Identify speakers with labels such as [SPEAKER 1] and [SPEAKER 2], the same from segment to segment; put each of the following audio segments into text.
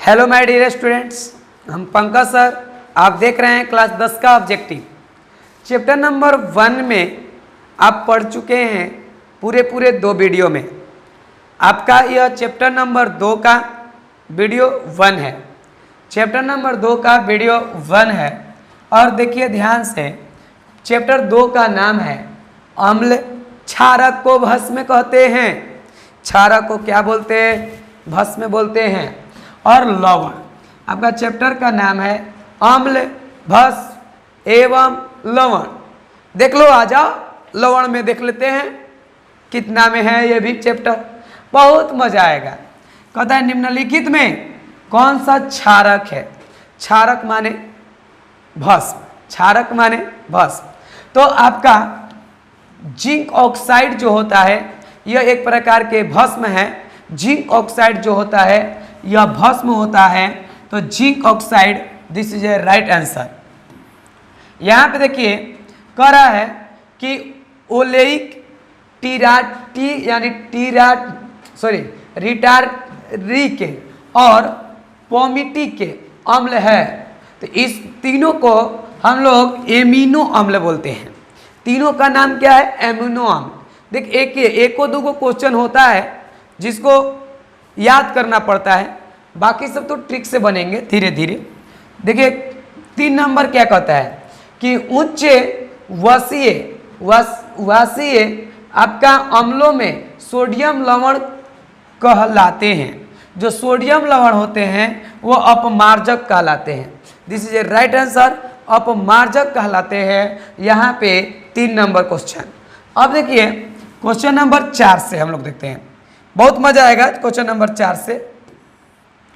[SPEAKER 1] Hello my dear students, हम Pankaj sir. आप देख रहे हैं क्लास 10 का ऑब्जेक्टिव। चैप्टर नंबर 1 में आप पढ़ चुके हैं पूरे 2 वीडियो में। आपका यह चैप्टर नंबर 2 का वीडियो 1 है। चैप्टर नंबर 2 का वीडियो 1 है। और देखिए ध्यान से, चैप्टर 2 का नाम है अम्ल। क्षारक को भस्म कहते हैं। क्षारक को क्या बोलते हैं? भस्म बोलते हैं। और लवण, आपका चैप्टर का नाम है अम्ल, भस्म एवं लवण। देख लो, आ जाओ लवण में देख लेते हैं कितना में है ये भी चैप्टर। बहुत मजा आएगा। कहता है निम्नलिखित में कौन सा क्षारक है? क्षारक माने भस्म, क्षारक माने भस्म। तो आपका जिंक ऑक्साइड जो होता है यह एक प्रकार के भस्म है। जिंक ऑक्साइड जो होता है यह भस्म होता है। तो zinc oxide, this is a right answer. यहाँ पे देखिए कह रहा है कि ओलेइक रिटार्टिक और पोमिटी के अम्ल है। तो इस तीनों को हम लोग एमिनो अम्ल बोलते हैं। तीनों का नाम क्या है? एमिनो अम्ल। देख, एक को 2 क्वेश्चन होता है जिसको याद करना पड़ता है, बाकी सब तो ट्रिक से बनेंगे धीरे धीरे। देखिए 3 नंबर क्या कहता है कि उच्च वासीय आपका अम्लों में सोडियम लवण कहलाते हैं। जो सोडियम लवण होते हैं वो अपमार्जक कहलाते हैं। This is a right answer, अपमार्जक कहलाते हैं। यहाँ पे 3 नंबर क्वेश्चन। अब देखिए क्वेश्चन नंबर 4 से हम लोग देखते हैं। बहुत मजा आएगा क्वेश्चन नंबर 4 से।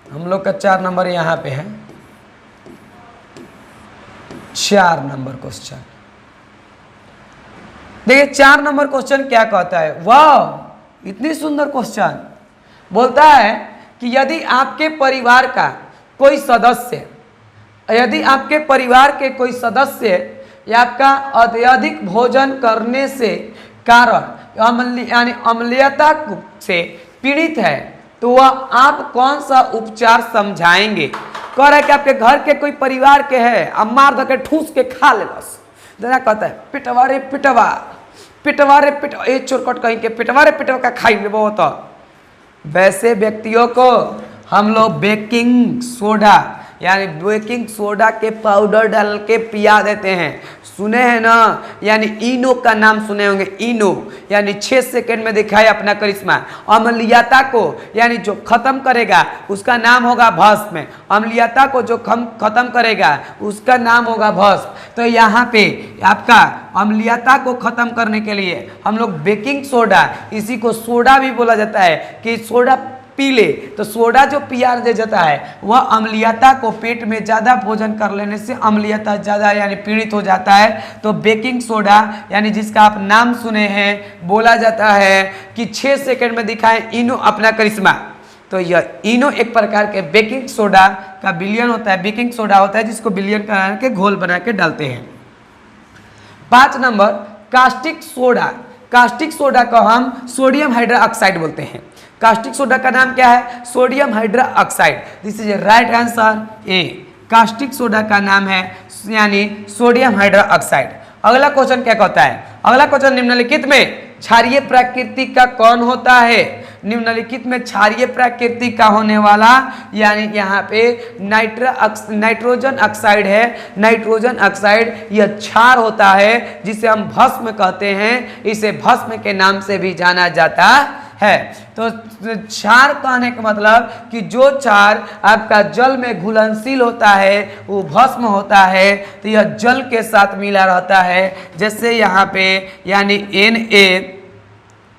[SPEAKER 1] हम लोग का 4 नंबर यहाँ पे है। 4 नंबर क्वेश्चन देखिए, 4 नंबर क्वेश्चन क्या कहता है? वाह, इतनी सुंदर क्वेश्चन। बोलता है कि यदि आपके परिवार के कोई सदस्य या आपका अत्यधिक भोजन करने से कारण यानी अम्लीयता से पीड़ित है तो वह आप कौन सा उपचार समझाएंगे? कह रहा है कि आपके घर के कोई परिवार के है, अब मार धके ठूस के खा ले बस। जरा कहता है पिटवा रे पिटवा, पिटवा रे पिटवा, ये चोरकट कहीं के पिटवा रे पिटवा का खाई ले। बहुत वैसे व्यक्तियों को हम लोग बेकिंग सोडा के पाउडर डाल के पिया देते हैं। सुने हैं ना? यानी इनो का नाम सुने होंगे। इनो यानी 6 सेकंड में दिखाए अपना करिश्मा। अम्लीयता को यानी जो खत्म करेगा उसका नाम होगा भस्म। अम्लीयता को जो खत्म करेगा उसका नाम होगा भस्म। तो यहाँ पे आपका अम्लीयता को खत्म करने के लिए हम लोग बेकिंग सोडा, इसी को सोडा भी बोला जाता है कि सोडा पी ले। तो सोडा जो पिया दे जाता है वह अम्लीयता को, पेट में ज़्यादा भोजन कर लेने से अम्लीयता ज़्यादा यानी पीड़ित हो जाता है। तो बेकिंग सोडा यानी जिसका आप नाम सुने हैं, बोला जाता है कि 6 सेकंड में दिखाएं इनो अपना करिश्मा। तो यह इनो एक प्रकार के बेकिंग सोडा का विलयन होता है। बेकिंग सोडा होता है जिसको विलयन करा के घोल बना के डालते हैं। 5 number caustic soda. Caustic soda को हम सोडियम हाइड्रोक्साइड बोलते हैं। कास्टिक सोडा का नाम क्या है? Sodium hydroxide. This is a right answer A. Caustic soda का नाम है यानी सोडियम हाइड्रोक्साइड। अगला क्वेश्चन क्या कहता है? अगला क्वेश्चन निम्नलिखित में क्षारीय प्रकृति का कौन होता है? निम्नलिखित में क्षारीय प्रकृति का होने वाला यानी यहाँ पे नाइट्रोजन ऑक्साइड है। नाइट्रोजन ऑक्साइड यह क्षार होता है जिसे हम भस्म कहते हैं। इसे भस्म के नाम से भी जाना जाता है। तो क्षार कहने का मतलब कि जो क्षार आपका जल में घुलनशील होता है वो भस्म होता है। तो यह जल के साथ मिला रहता है। जैसे यहाँ पे यानी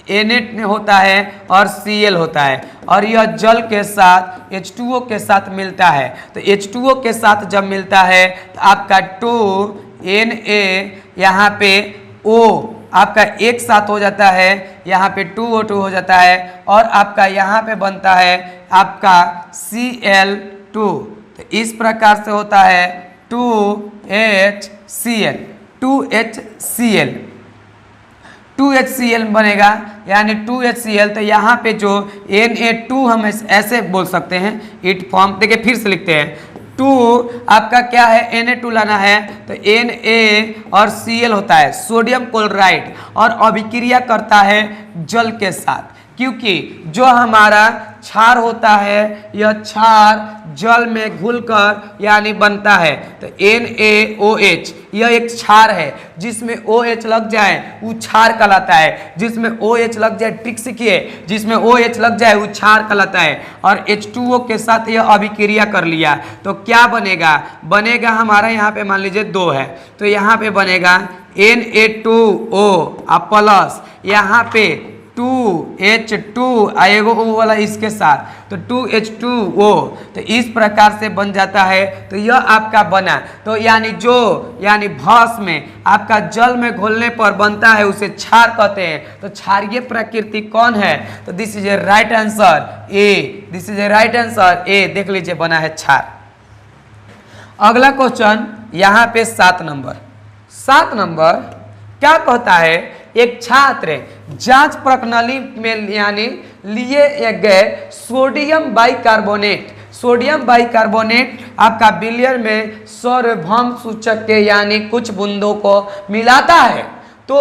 [SPEAKER 1] Na होता है और Cl होता है, और यह जल के साथ H2O के साथ मिलता है। तो H2O के साथ जब मिलता है तो आपका 2Na यहाँ पे O आपका एक साथ हो जाता है, यहाँ पे 2O2 हो जाता है, और आपका यहाँ पे बनता है आपका Cl2। तो इस प्रकार से होता है 2HCl। 2HCl बनेगा, यानी 2HCl। तो यहाँ पे जो Na2 हम ऐसे बोल सकते हैं, इट फॉर्म, देखिए फिर से लिखते हैं, 2 आपका क्या है, Na2 लाना है, तो Na और Cl होता है सोडियम क्लोराइड, और अभिक्रिया करता है जल के साथ, क्योंकि जो हमारा क्षार होता है यह क्षार जल में घुलकर यानी बनता है। तो NaOH यह एक क्षार है, जिसमें OH लग जाए वो क्षार कहलाता है, जिसमें OH लग जाए, ट्रिक सीखिए, जिसमें OH लग जाए वो क्षार कहलाता है। और H2O के साथ यह अभिक्रिया कर लिया तो क्या बनेगा, बनेगा हमारा यहाँ पे मान लीजिए 2 है, तो यहाँ पे बनेगा Na2O प्लस यहाँ पे 2H2 आएगा O वाला इसके साथ, तो 2H2O, तो इस प्रकार से बन जाता है। तो यह आपका बना, तो यानी जो यानी भस्म में आपका जल में घोलने पर बनता है उसे क्षार कहते हैं। तो क्षारीय प्रकृति कौन है, तो this is a right answer A, this is a right answer ए, देख लीजिए बना है क्षार। अगला क्वेश्चन यहाँ पे 7 नंबर क्या कहता है, एक छात्र जांच प्रणाली में यानी लिए गए सोडियम बाइकार्बोनेट आपका बिलियर में सार्वभौम सूचक के यानी कुछ बूंदों को मिलाता है, तो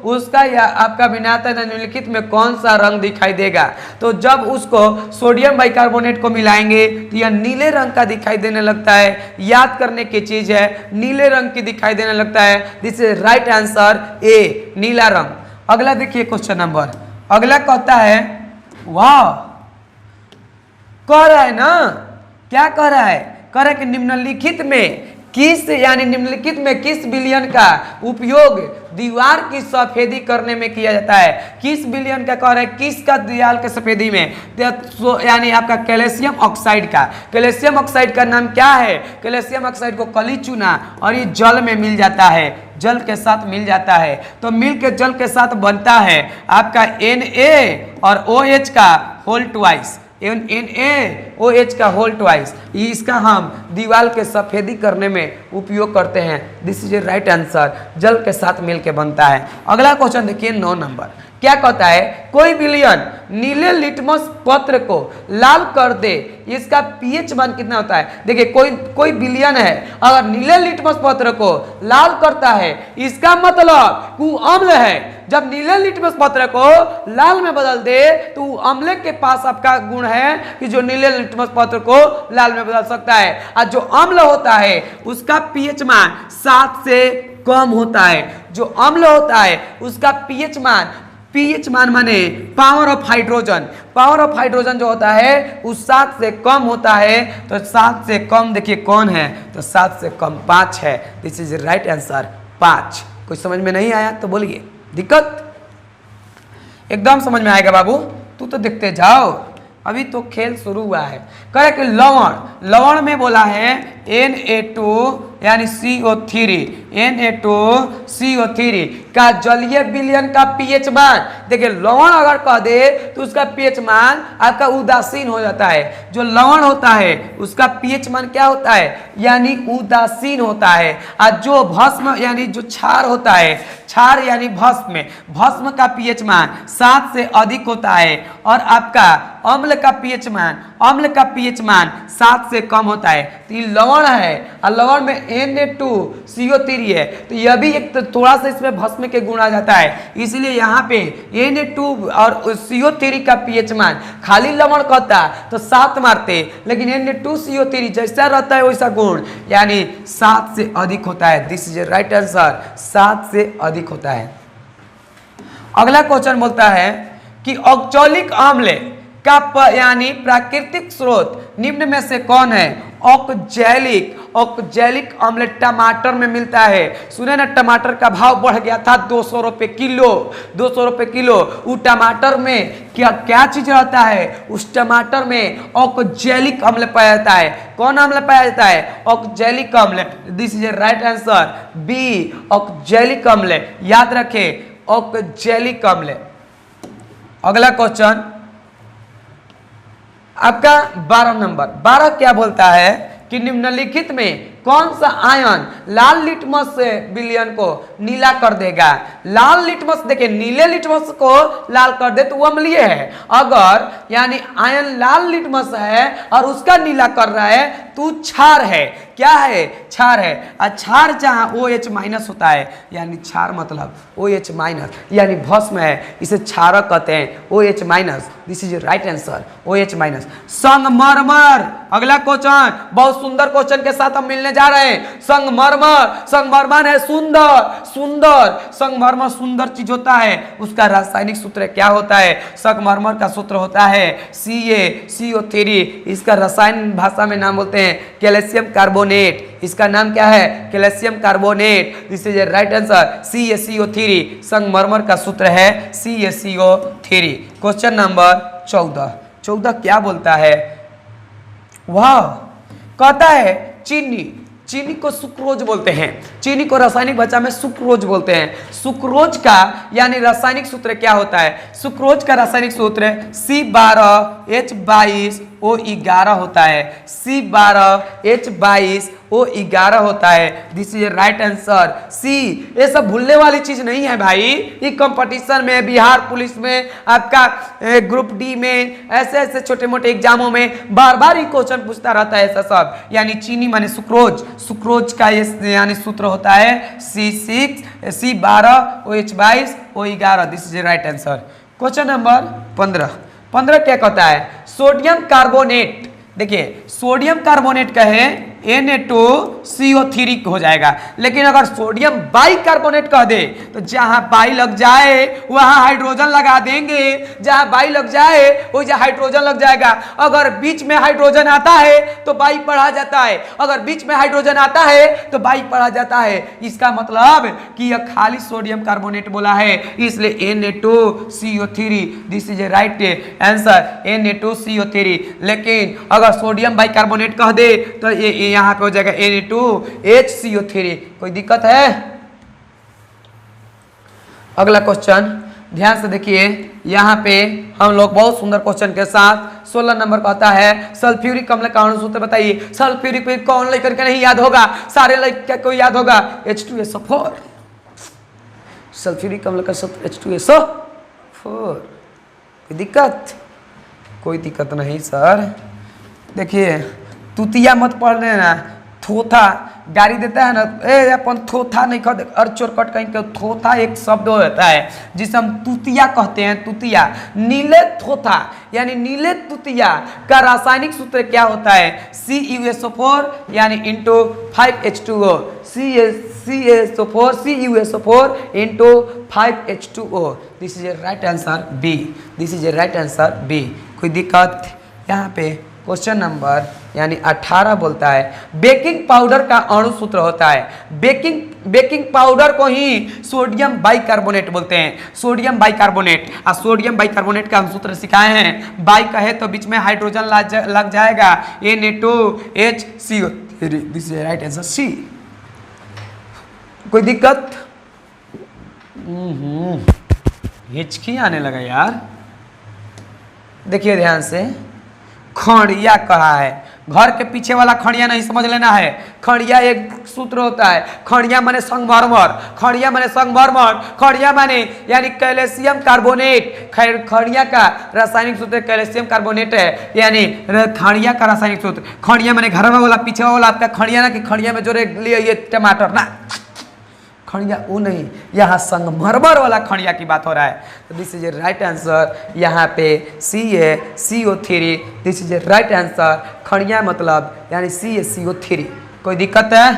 [SPEAKER 1] उसका या आपका विनाता निम्नलिखित में कौन सा रंग दिखाई देगा। तो जब उसको सोडियम बाइकार्बोनेट को मिलाएंगे तो यह नीले रंग का दिखाई देने लगता है, याद करने की चीज है, नीले रंग की दिखाई देने लगता है। This is right answer A, नीला रंग। अगला देखिए क्वेश्चन नंबर, अगला कहता है, वाह कह रहा है ना, क्या कह रहा है, कह रहा है कि निम्नलिखित में किस यानी निम्नलिखित में किस विलयन का उपयोग दीवार की सफेदी करने में किया जाता है। किस विलयन का कह रहा है, किसका दीवार के सफेदी में, यानी आपका कैल्शियम ऑक्साइड का। कैल्शियम ऑक्साइड का नाम क्या है, कैल्शियम ऑक्साइड को कली चुना और ये जल में मिल जाता है, जल के साथ मिल जाता है, तो मिल के जल के साथ बनता है आपका Na और OH का होल ट्वाइस, NaOH का होल ट्वाइस, इसका हम दीवार के सफेदी करने में उपयोग करते हैं। This is a right answer, जल के साथ मिलके बनता है। अगला क्वेश्चन देखिए 9 नंबर, क्या कहता है, कोई विलयन नीले लिटमस पत्र को लाल कर दे, इसका पीएच मान कितना होता है। देखिए कोई विलयन है, अगर नीले लिटमस पत्र को लाल करता है इसका मतलब वो अम्ल है। जब नीले लिटमस पत्र को लाल में बदल दे तो अम्ल के पास आपका गुण है कि जो नीले लिटमस पत्र को लाल में बदल सकता है, और जो अम्ल होता है उसका पीएच मान 7 से कम होता है। जो अम्ल होता है उसका पीएच मान माने पावर ऑफ हाइड्रोजन जो होता है वो 7 से कम होता है। तो 7 से कम देखिए कौन है, तो 7 से कम 5 है। This is right answer 5। कोई समझ में नहीं आया तो बोलिए, दिक्कत एकदम समझ में आएगा बाबू, तू तो देखते जाओ, अभी तो खेल शुरू हुआ है। कह कि लवण में बोला है Na2 यानी CO3, Na2CO3 का जलीय विलयन का पीएच मान, देखिए लवण अगर कह दे तो उसका पीएच मान आपका उदासीन हो जाता है। जो लवण होता है उसका पीएच मान क्या होता है, यानी उदासीन होता है। और जो भस्म यानी जो क्षार होता है, क्षार यानी भस्म का पीएच मान 7 से अधिक होता है, और आपका अम्ल का पीएच मान 7 से कम होता है। तो ये लवण है, और लवण में Na2CO3 है, तो यह भी एक थोड़ा सा इसमें भस्म के गुण आ जाता है, इसलिए यहाँ पे Na2 और CO3 का पीएच मान खाली लवण कहता तो 7 मारते, लेकिन Na2CO3 जैसा रहता है वैसा गुण यानी 7 से अधिक होता है। दिस इज राइट आंसर, 7 से अधिक होता है। अगला क्वेश्चन बोलता है कि ऑक्सैलिक अम्ल का यानी प्राकृतिक स्रोत निम्न में से कौन है। ऑक्सैलिक अम्ल टमाटर में मिलता है। सुने ना, टमाटर का भाव बढ़ गया था 200 रुपये किलो। वो टमाटर में क्या चीज रहता है, उस टमाटर में ऑक्सैलिक अम्ल पाया जाता है। कौन अम्ल पाया जाता है, ऑक्सैलिक अम्ल। This is a right answer B, oxalic अम्ल, याद रखे ऑक्सैलिक अम्ल। अगला क्वेश्चन आपका 12 नंबर, 12 क्या बोलता है कि निम्नलिखित में कौन सा आयन लाल लिटमस से विलयन को नीला कर देगा। लाल लिटमस देखिए, नीले लिटमस को लाल कर दे तो वो अम्लीय है। अगर यानी आयन लाल लिटमस है और उसका नीला कर रहा है तो क्षार है। क्या है? क्षार है। और क्षार जहां OH माइनस होता है, यानी क्षार मतलब OH माइनस यानी भस्म है, इसे क्षारक कहते हैं, OH minus. This is right answer, OH minus. संगमरमर, अगला क्वेश्चन, बहुत सुंदर क्वेश्चन के साथ हम मिलने जा रहे हैं। संगमरमर, संगमरमर है सुंदर, सुंदर, संगमरमर सुंदर चीज होता है। उसका रासायनिक सूत्र क्या होता है? संगमरमर का सूत्र होता है CaCO3। इसका रसायन भाषा में नाम बोलते हैं कैल्शियम कार्बोनेट। इसका नाम क्या है? Calcium carbonate. This is right answer, CaCO3। संगमरमर का सूत्र है CaCO3। क्वेश्चन नंबर 14 क्या बोलता है? वाह, कहता है चीनी, चीनी को सुक्रोज बोलते हैं। चीनी को रासायनिक भाषा में सुक्रोज बोलते हैं। सुक्रोज का यानी रासायनिक सूत्र क्या होता है? सुक्रोज का रासायनिक सूत्र C12H22O11 होता है। C12H22O11 होता है। दिस इज राइट आंसर, सी। ये सब भूलने वाली चीज नहीं है भाई। ये कंपटीशन में, बिहार पुलिस में, आपका ग्रुप डी में, ऐसे ऐसे छोटे मोटे एग्जामों में बार बार ये क्वेश्चन पूछता रहता है ऐसा सब। यानी चीनी माने सुक्रोज, सुक्रोज का ये यानी सूत्र होता है C12OH22O11। This is right answer. Question number 15 क्या कहता है? Sodium carbonate. देखिए, सोडियम कार्बोनेट कहे Na2CO3 हो जाएगा, लेकिन अगर सोडियम बाइकार्बोनेट कह दे तो जहां बाई लग जाए वहां हाइड्रोजन लगा देंगे। जहां बाई लग जाए वो जहां हाइड्रोजन लग जाएगा। अगर बीच में हाइड्रोजन आता है तो बाई पढ़ा जाता है, अगर बीच में हाइड्रोजन आता है तो बाई पढ़ा जाता है। इसका मतलब कि यह खाली सोडियम कार्बोनेट बोला है, इसलिए Na2CO3। This is a right answer, Na2CO3। लेकिन अगर सोडियम बाइकार्बोनेट कह दे तो ये यहाँ पे हो जाएगा Na2HCO3। कोई दिक्कत है? अगला क्वेश्चन ध्यान से देखिए। यहाँ पे हम लोग बहुत सुंदर क्वेश्चन के साथ 16 नंबर कहता है सल्फ्यूरिक अम्ल का अणु सूत्र बताइए। सल्फ्यूरिक पे कौन लेकर के नहीं याद होगा? सारे लड़के को याद होगा, H2SO4। सल्फ्यूरिक अम्ल का सूत्र H2SO4। कोई दिक्कत? कोई दिक्कत नहीं सर। देखिए, तुतिया मत पढ़ लेना। थोथा गाड़ी देता है ना, अपन थोथा नहीं कहते, और चोरकट कहीं के थोथा एक शब्द होता है जिसे हम तुतिया कहते हैं। तुतिया, नीले थोथा यानी नीले तुतिया का रासायनिक सूत्र क्या होता है? CuSO4 यानी into 5H2O। CuSO4 into 5H2O। This is a right answer B. This is a right answer B. कोई दिक्कत? यहाँ पे क्वेश्चन नंबर यानी 18 बोलता है बेकिंग पाउडर का अणु सूत्र होता है। बेकिंग पाउडर को ही सोडियम बाइकार्बोनेट बोलते हैं। सोडियम बाइकार्बोनेट, और सोडियम बाइकार्बोनेट का हम सूत्र सिखाए हैं। बाई कहे तो बीच में हाइड्रोजन लग जाएगा, Na2HCO3। This is right answer C. कोई दिक्कत? हिचकी आने लगा यार। देखिए ध्यान से, खड़िया कहा है। घर के पीछे वाला खड़िया नहीं समझ लेना है। खड़िया एक सूत्र होता है। खड़िया माने संगमरमर, खड़िया माने संगमरमर, खड़िया माने यानी कैल्शियम कार्बोनेट। खड़िया का रासायनिक सूत्र कैल्शियम कार्बोनेट है, यानी खड़िया का रासायनिक सूत्र। खड़िया माने घर वाला, पीछे वाला आपका खड़िया ना, कि खड़िया में जोड़े लिए ये टमाटर ना, खड़िया वो नहीं, यहाँ संगमरमर वाला खड़िया की बात हो रहा है। तो this is a right answer. यहाँ पे CaCO3। This is a right answer. खड़िया मतलब यानी CaCO3। कोई दिक्कत है?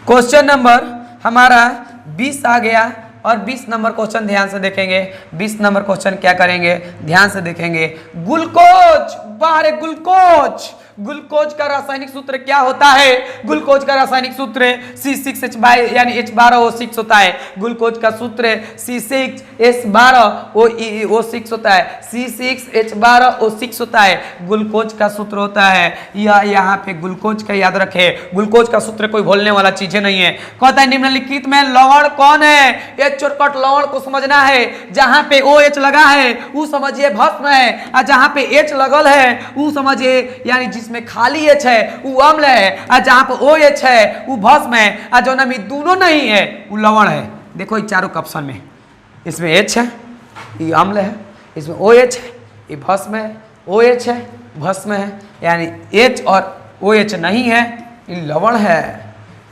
[SPEAKER 1] क्वेश्चन नंबर हमारा 20 आ गया, और 20 नंबर क्वेश्चन ध्यान से देखेंगे। 20 नंबर क्वेश्चन क्या करेंगे? ध्यान से देखेंगे। ग्लूकोज, बाहर ग्लूकोज, ग्लूकोज का रासायनिक सूत्र क्या होता है? ग्लूकोज का रासायनिक सूत्र C6H यानी H12O6 होता है। ग्लूकोज का सूत्र C6H12O6 होता है। C6H12O6 होता है। ग्लूकोज का सूत्र होता है। यहाँ पे ग्लूकोज का याद रखे, ग्लूकोज का सूत्र कोई भूलने वाला चीजें नहीं है। कहता है निम्नलिखित में लवण कौन है? एक चोरकट लवण को समझना है, जहां पे OH लगा है वो समझिए भस्म है, और जहां पे H लगल है वो समझिए यानी जिसमें खाली H है वो अम्ल है, और जहां पे OH है वो भस्म है, और जो नमी दोनों नहीं है वो लवण है। देखो ये चारों ऑप्शन में, इसमें H है ये अम्ल है, इसमें OH है ये भस्म है, OH है भस्म है, यानी H और OH नहीं है ये लवण है।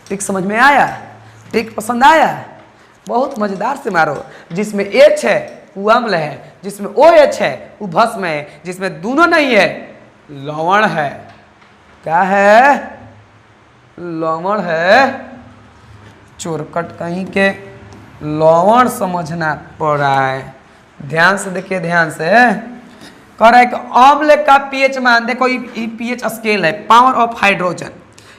[SPEAKER 1] ठीक समझ में आया? ठीक पसंद आया? बहुत मजेदार से मारो। जिसमें H है वो अम्ल है, जिसमें OH है वो भस्म है, जिसमें दोनों नहीं है लवण है। क्या है? लवण है। चोरकट कहीं के लवण समझना पड़ रहा है। ध्यान से देखिए, ध्यान से कह रहा है कि अम्ल का पीएच मान, देखो ये पीएच स्केल है, पावर ऑफ हाइड्रोजन,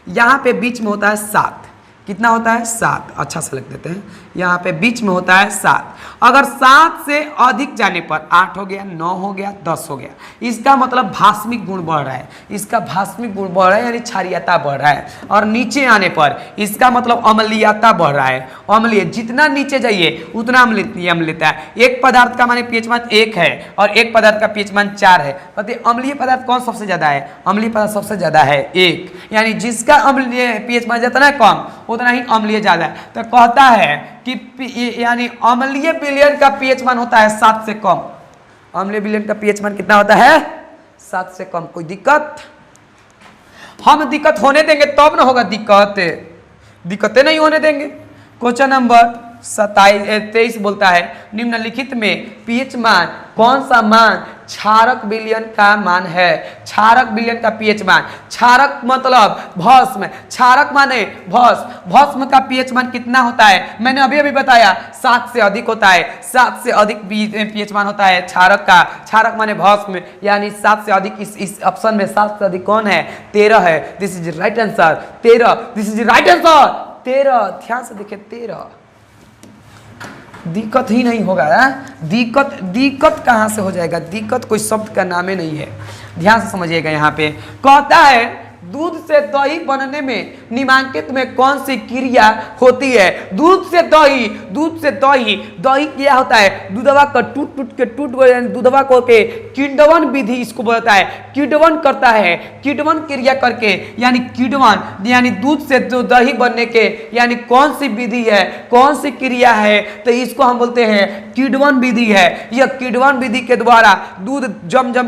[SPEAKER 1] यहाँ पे बीच में होता है 7। कितना होता है? 7। अच्छा से लिख देते हैं, यहाँ पे बीच में होता है 7। अगर 7 से अधिक जाने पर 8 हो गया, 9 हो गया, 10 हो गया, इसका मतलब भास्मिक गुण बढ़ रहा है, इसका भास्मिक गुण बढ़ रहा है यानी क्षारीयता बढ़ रहा है। और नीचे आने पर इसका मतलब अम्लीयता बढ़ रहा है। अम्लीय जितना नीचे जाइए उतना अम्लीयता है। एक पदार्थ का माने पीएच मान 1 है और एक पदार्थ का पीएच मान 4 है। पता अम्लीय पदार्थ कौन सबसे ज्यादा है? अम्लीय पदार्थ सबसे ज्यादा है 1, यानी जिसका अम्लीय पीएच मान जितना है कम उतना ही अम्लीय ज्यादा है। तो कहता है कि यानी अम्लीय विलयन का पीएच मान होता है 7 से कम। अम्लीय विलयन का पीएच मान कितना होता है? 7 से कम। कोई दिक्कत? हम दिक्कत होने देंगे तब ना होगा दिक्कत, दिक्कतें नहीं होने देंगे। क्वेश्चन नंबर 23 बोलता है निम्नलिखित में पीएच मान कौन सा मान क्षारक विलयन का मान है? क्षारक विलयन का पीएच मान, क्षारक मतलब भस्म, क्षारक माने भस्म, भस्म का पीएच मान कितना होता है? मैंने अभी अभी बताया 7 से अधिक होता है, 7 से अधिक पीएच मान होता है क्षारक का। क्षारक माने भस्म, यानी 7 से अधिक। इस ऑप्शन में 7 से अधिक कौन है? 13 है। This is right answer 13। This is right answer 13। ध्यान से देखिए 13। दिक्कत ही नहीं होगा। दिक्कत कहाँ से हो जाएगा? दिक्कत कोई शब्द का नाम ही नहीं है। ध्यान से समझिएगा। यहाँ पे कहता है दूध से दही बनने में निम्नलिखित में कौन सी क्रिया होती है? दूध से दही, दूध से दही, दही क्या होता है? दूधवा का टूट के दूधवा को के किण्वन विधि इसको बोलता है। किण्वन करता है, किण्वन क्रिया करके, यानी किण्वन यानी दूध से जो दही बनने के यानी कौन सी विधि है, कौन सी क्रिया है? तो इसको हम बोलते हैं किण्वन विधि है। यह किण्वन विधि के द्वारा दूध जम जम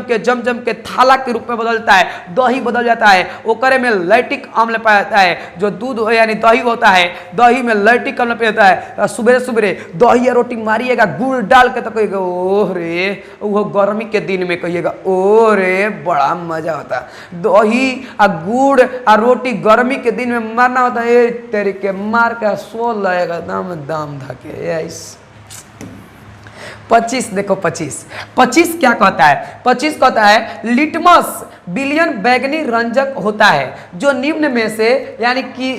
[SPEAKER 1] के थाला के रूप में बदलता है, दही बदल जाता है। ओकरे में लैक्टिक अम्ल पाया जाता है। जो दूध यानी दही होता है, दही में लैक्टिक अम्ल पाया जाता है। सुबह सवेरे दही या रोटी मारिएगा गुड़ डाल के तो कहिएगा ओह रे, वो गर्मी के दिन में कहिएगा ओ रे बड़ा मजा होता है। दही और गुड़ और रोटी गर्मी के दिन में मारना होता है, तेरे के मार के सो लगेगा दाम धके। 25 देखो 25 क्या कहता है? 25 कहता है लिटमस विलयन बैंगनी रंजक होता है जो निम्न में से यानी कि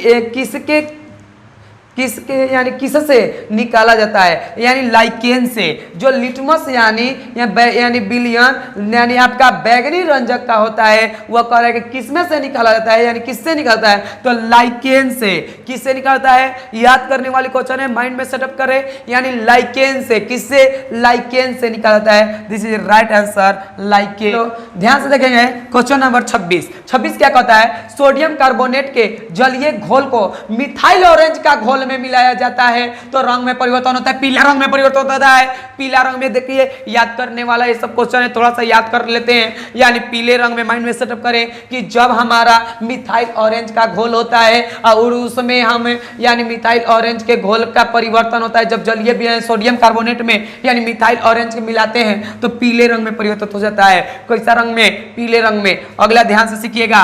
[SPEAKER 1] यानी किससे निकाला जाता है? यानी लाइकेन से। जो लिटमस यानी विलयन यानी आपका बैंगनी रंजक का होता है, वह कह रहा है कि किसमें से निकाला जाता है, यानी किससे निकलता है? तो लाइकेन से। किससे निकलता है? याद करने वाली क्वेश्चन है, माइंड में सेटअप करें। यानी लाइकेन से। किससे? लाइकेन से निकाला जाता है। This is right answer lichen. तो ध्यान से देखेंगे क्वेश्चन नंबर 26 क्या कहता है? सोडियम कार्बोनेट के जलीय घोल को मिथाइल ऑरेंज का घोल में मिलाया जाता है तो रंग में परिवर्तन होता है, पीला रंग में परिवर्तन होता है। पीला रंग में देखिए याद करने वाला ये सब क्वेश्चन है, थोड़ा सा याद कर लेते हैं। यानी पीले रंग में माइंड में सेटअप करें कि जब हमारा मिथाइल ऑरेंज का घोल होता है और उसमें हम यानी मिथाइल ऑरेंज के घोल का परिवर्तन होता है, जब जलीय सोडियम कार्बोनेट में यानी मिथाइल ऑरेंज मिलाते हैं तो पीले रंग में परिवर्तित हो जाता है। कैसा रंग में? पीले रंग में। अगला ध्यान से सीखिएगा,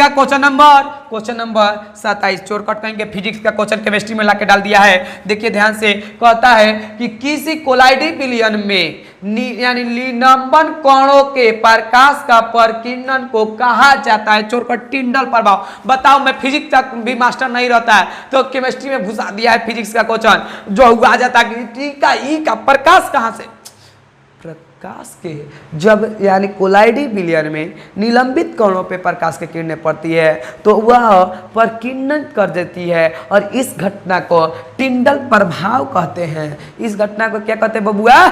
[SPEAKER 1] क्वेश्चन नंबर 27। चोरकट कहेंगे फिजिक्स का क्वेश्चन केमिस्ट्री में लाके डाल दिया है। देखिए ध्यान से, कहता है कि किसी कोलाइडी विलयन में यानी निलंबन कणों के प्रकाश का प्रकीर्णन को कहा जाता है? चोरकट टिंडल प्रभाव। बताओ, मैं फिजिक्स का भी मास्टर नहीं रहता है तो केमिस्ट्री में घुसा दिया है फिजिक्स का क्वेश्चन, जो हुआ जाता है कि ई का प्रकाश कहां से? प्रकाश के जब यानी कोलाइडी विलयन में निलंबित कणों पे प्रकाश की किरणें पड़ती है तो वह प्रकीर्णन कर देती है और इस घटना को टिंडल प्रभाव कहते हैं। इस घटना को क्या कहते हैं बबुआ?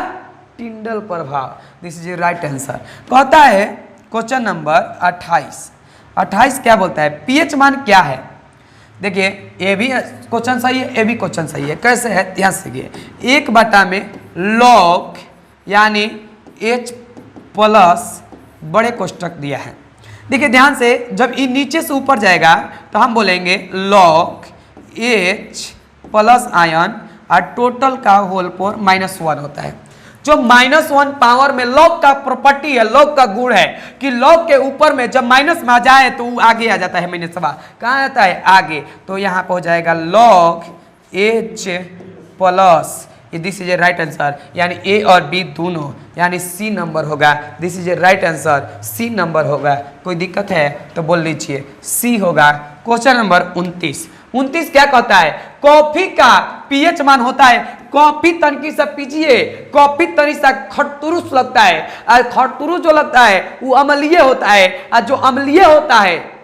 [SPEAKER 1] टिंडल प्रभाव। This is right answer. कहता है क्वेश्चन नंबर 28 क्या बोलता है? पीएच मान क्या है? देखिए ये भी क्वेश्चन सही है, ये भी क्वेश्चन सही है। कैसे है ध्यान से देखिए, 1 में लॉग यानी H प्लस बड़े कोष्टक दिया है। देखिए ध्यान से, जब ये नीचे से ऊपर जाएगा तो हम बोलेंगे लॉग H प्लस आयन और टोटल का होल पावर -1 होता है। जो -1 पावर में लॉग का प्रॉपर्टी है, लॉग का गुण है कि लॉग के ऊपर में जब माइनस में आ जाए तो वो आगे आ जाता है, -1 कहाँ आता है? आगे। तो यहाँ पर हो जाएगा log H plus, this is a right answer, यानी ए और बी दोनों, यानी सी नंबर होगा। This is a right answer, C number होगा। कोई दिक्कत है तो बोल लीजिए, सी होगा। क्वेश्चन नंबर 29 क्या कहता है? कॉफी का पीएच मान होता है, कॉफी तनकी से पीजिए, कॉफी तनी सा खटतुरुस लगता है, और खटतुरुस जो लगता है वो अम्लीय होता है, और जो अम्लीय होता है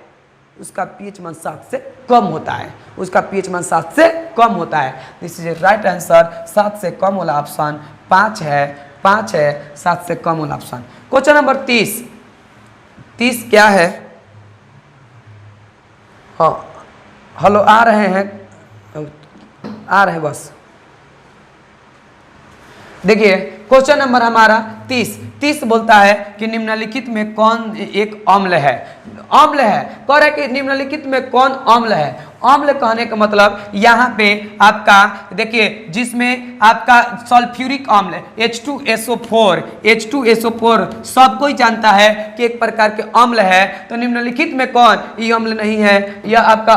[SPEAKER 1] उसका पीएच मान 7 से कम होता है, उसका पीएच मान 7 से कम होता है। दिस इज राइट आंसर, 7 से कम वाला ऑप्शन 5 है, 7 से कम वाला ऑप्शन। क्वेश्चन नंबर 30 क्या है? हाँ हेलो, आ रहे हैं बस। देखिए क्वेश्चन नंबर हमारा 30 बोलता है कि निम्नलिखित में कौन एक अम्ल है? कह रहा है कि निम्नलिखित में कौन अम्ल है? अम्ल कहने का मतलब यहाँ पे आपका देखिए, जिसमें आपका सल्फ्यूरिक अम्ल H2SO4 सब कोई जानता है कि एक प्रकार के अम्ल है। तो निम्नलिखित में कौन ये अम्ल नहीं है? यह आपका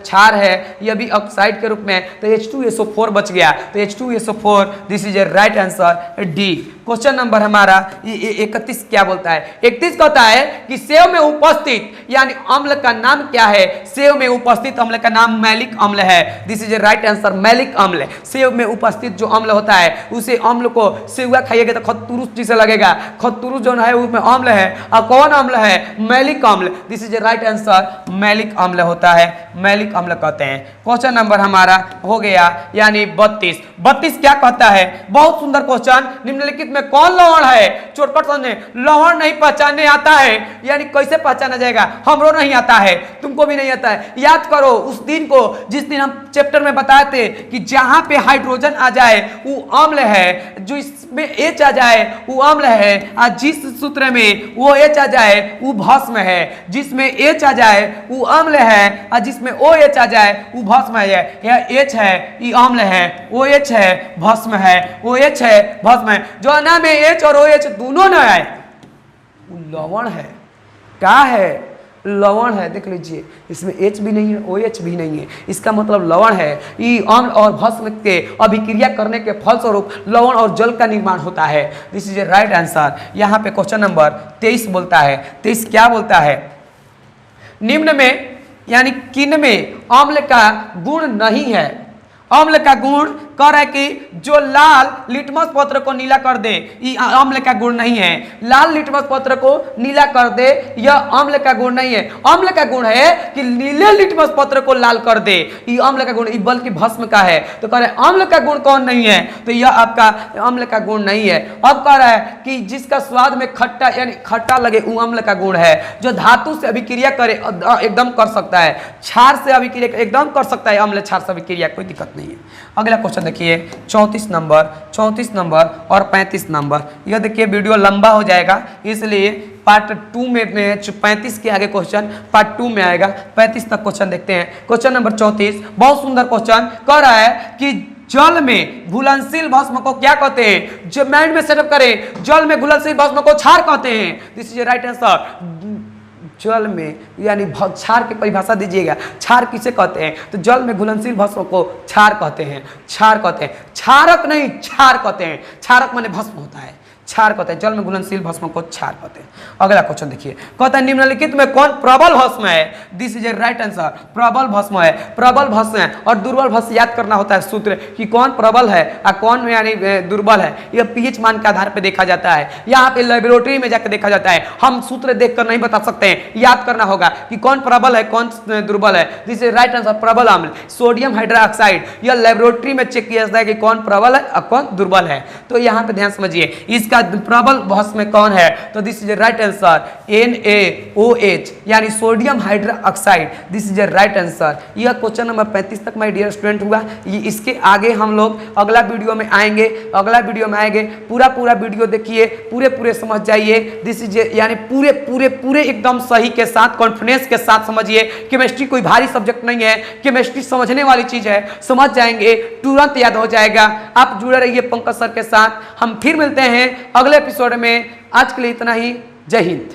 [SPEAKER 1] क्षार है, यह भी ऑक्साइड के रूप में, तो H2SO4 बच गया। तो H2SO4, this is a right answer, D. Question number हमारा 31 क्या बोलता है? 31 कहता है कि सेव में उपस्थित यानी अम्ल का नाम क्या है? सेव में उपस्थित अम्ल का नाम मैलिक अम्ल है। This is a right answer, malic अम्ल। सेव में उपस्थित जो अम्ल होता है उसे अम्ल को सेवा खाइएगा तो खतुरुस जैसे लगेगा, खतुरुस जो है उसमें अम्ल है, और कौन अम्ल है? मैलिक अम्ल। This is a right answer, malic अम्ल होता है, मैलिक अम्ल कहते हैं। क्वेश्चन नंबर हमारा हो गया यानी 32 क्या कहता है? बहुत सुंदर क्वेश्चन। निम्नलिखित में कौन लवण है? चोटपट समझे, लवण नहीं पहचानने आता है, यानी कैसे पहचाना जाएगा? हमरो नहीं आता है, तुमको भी नहीं आता है। याद करो उस दिन को जिस दिन हम चैप्टर में बताए थे कि जहां पे हाइड्रोजन आ जाए वो अम्ल है, जो इसमें H आ जाए वो अम्ल है, और जिस सूत्र में वो H आ जाए वो भस्म है। जिसमें H आ जाए वो अम्ल है, और जिसमें OH आ जाए वो भस्म है। यह H है, ये अम्ल है, OH है, भस्म है, OH है, भस्म है। जो ना में H और OH दोनों न आए वो लवण है। क्या है? लवण है। देख लीजिए, इसमें H भी नहीं है, OH भी नहीं है, इसका मतलब लवण है। ये अम्ल और भस्म के अभिक्रिया करने के फलस्वरूप लवण और जल का निर्माण होता है। This is a right answer. यहाँ पे क्वेश्चन नंबर 23 बोलता है। 23 क्या बोलता है? निम्न में यानी किन में अम्ल का गुण नहीं है? अम्ल का गुण कह रहा है कि जो लाल लिटमस पत्र को नीला कर दे, ये अम्ल का गुण नहीं है। लाल लिटमस पत्र को नीला कर दे, यह अम्ल का गुण नहीं है। अम्ल का गुण है कि नीले लिटमस पत्र को लाल कर दे, ये अम्ल का गुण, बल्कि भस्म का है। तो कह रहे हैं अम्ल का गुण कौन नहीं है? तो यह आपका अम्ल का गुण नहीं है। अब कह रहा है कि जिसका स्वाद में खट्टा यानी खट्टा लगे वो अम्ल का गुण है। जो धातु से अभिक्रिया करे एकदम कर सकता है, क्षार से अभिक्रिया एकदम कर सकता है, अम्ल क्षार से अभिक्रिया, कोई दिक्कत नहीं है। अगला क्वेश्चन देखिए 34 नंबर और 35 नंबर। यह देखिए वीडियो लंबा हो जाएगा, इसलिए पार्ट 2 में 35 के आगे क्वेश्चन पार्ट 2 में आएगा। 35 तक क्वेश्चन देखते हैं। क्वेश्चन नंबर 34 बहुत सुंदर क्वेश्चन कह रहा है कि जल में घुलनशील भस्म को क्या कहते हैं? जो माइंड में सेटअप करें, जल में घुलनशील भस्म को क्षार कहते हैं। This is right answer. जल में यानी क्षार की परिभाषा दीजिएगा, क्षार किसे कहते हैं? तो जल में घुलनशील भस्म को क्षार कहते हैं, क्षार कहते हैं, क्षारक नहीं क्षार कहते हैं। क्षारक माने भस्म होता है, क्षार कहते हैं, जल में घुलनशील भस्म को क्षार कहते हैं। अगला क्वेश्चन देखिए, कहता है निम्नलिखित में कौन प्रबल भस्म है? This is a right answer, प्रबल भस्म है, प्रबल भस्म है। और दुर्बल भस्म याद करना होता है सूत्र कि कौन प्रबल है और कौन यानी दुर्बल है, यह पीएच मान के आधार पर देखा जाता है, यहाँ पे लेबोरेटरी में जाकर देखा जाता है। हम सूत्र देखकर नहीं बता सकते हैं, याद करना होगा कि कौन प्रबल है कौन दुर्बल है। दिस इज राइट आंसर, प्रबल अम्ल सोडियम हाइड्रोक्साइड, यह लेबोरेटरी में चेक किया जाता है कि कौन प्रबल है और कौन दुर्बल है। तो यहाँ पे ध्यान समझिए, इसका प्रबल भस्म में कौन है? तो this is right answer NaOH यानी sodium hydroxide, this is right answer. यह क्वेश्चन नंबर 35 तक माय डियर स्टूडेंट हुआ। इसके आगे हम लोग अगला वीडियो में आएंगे, पूरा वीडियो देखिए, पूरे समझ जाइए। दिस इज यानी पूरे एकदम सही के साथ कॉन्फिडेंस के साथ समझिए। केमिस्ट्री कोई भारी सब्जेक्ट नहीं है, केमिस्ट्री समझने वाली चीज है, समझ जाएंगे तुरंत याद हो जाएगा। आप जुड़े रहिए पंकज सर के साथ। हम फिर मिलते हैं अगले एपिसोड में। आज के लिए इतना ही, जय हिंद।